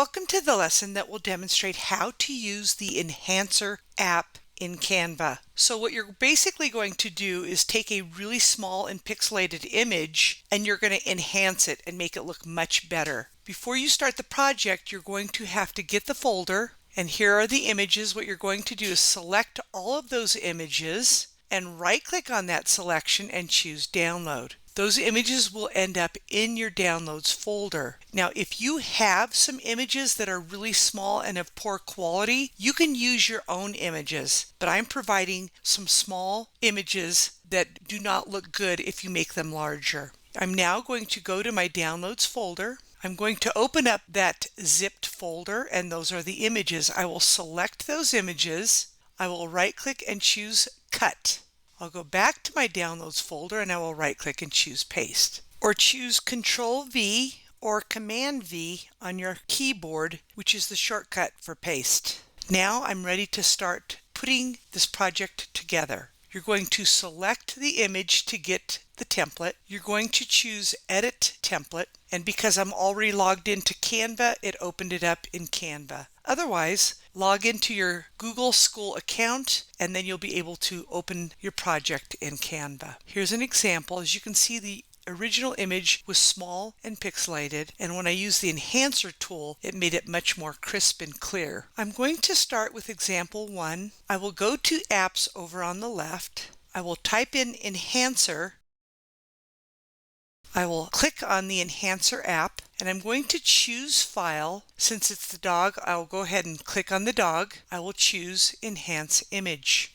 Welcome to the lesson that will demonstrate how to use the Enhancer app in Canva. So what you're basically going to do is take a really small and pixelated image and you're going to enhance it and make it look much better. Before you start the project, you're going to have to get the folder, and here are the images. What you're going to do is select all of those images and right-click on that selection and choose Download. Those images will end up in your Downloads folder. Now, if you have some images that are really small and of poor quality, you can use your own images, but I'm providing some small images that do not look good if you make them larger. I'm now going to go to my Downloads folder. I'm going to open up that zipped folder, and those are the images. I will select those images. I will right-click and choose Cut. I'll go back to my Downloads folder and I will right-click and choose Paste. Or choose Control V or Command V on your keyboard, which is the shortcut for paste. Now I'm ready to start putting this project together. You're going to select the image to get the template. You're going to choose Edit Template, and because I'm already logged into Canva, it opened it up in Canva. Otherwise, log into your Google School account and then you'll be able to open your project in Canva. Here's an example. As you can see, the original image was small and pixelated, and when I used the Enhancer tool, it made it much more crisp and clear. I'm going to start with example 1. I will go to Apps over on the left. I will type in Enhancer. I will click on the Enhancer app, and I'm going to choose File. Since it's the dog, I'll go ahead and click on the dog. I will choose Enhance Image.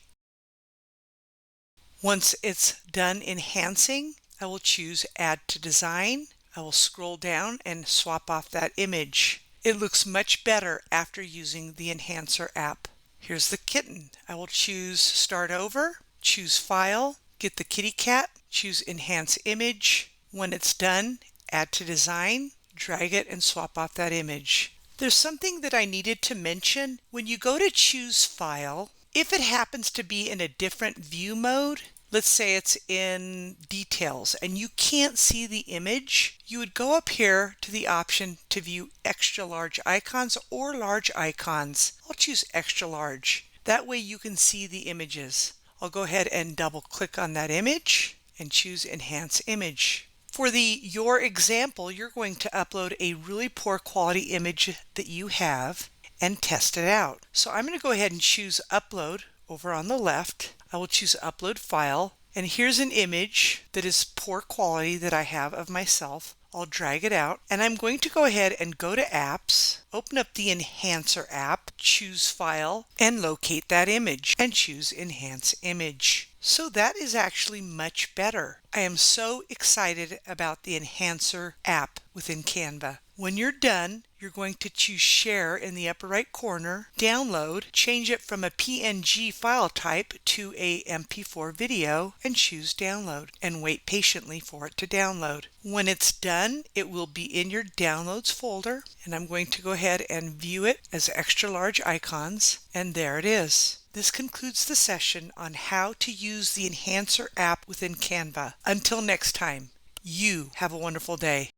Once it's done enhancing, I will choose Add to Design. I will scroll down and swap off that image. It looks much better after using the Enhancer app. Here's the kitten. I will choose Start Over, choose File, get the kitty cat, choose Enhance Image. When it's done, Add to Design, drag it and swap off that image. There's something that I needed to mention. When you go to choose File, if it happens to be in a different view mode, let's say it's in Details and you can't see the image, you would go up here to the option to view extra large icons or large icons. I'll choose extra large. That way you can see the images. I'll go ahead and double click on that image and choose Enhance Image. For your example, you're going to upload a really poor quality image that you have and test it out. So I'm going to go ahead and choose Upload over on the left. I will choose Upload File, and here's an image that is poor quality that I have of myself. I'll drag it out, and I'm going to go ahead and go to Apps, open up the Enhancer app, choose File, and locate that image, and choose Enhance Image. So that is actually much better. I am so excited about the Enhancer app within Canva. When you're done, you're going to choose Share in the upper right corner, Download, change it from a PNG file type to a MP4 video, and choose Download, and wait patiently for it to download. When it's done, it will be in your Downloads folder, and I'm going to go ahead and view it as extra large icons, and there it is. This concludes the session on how to use the Enhancer app within Canva. Until next time, you have a wonderful day.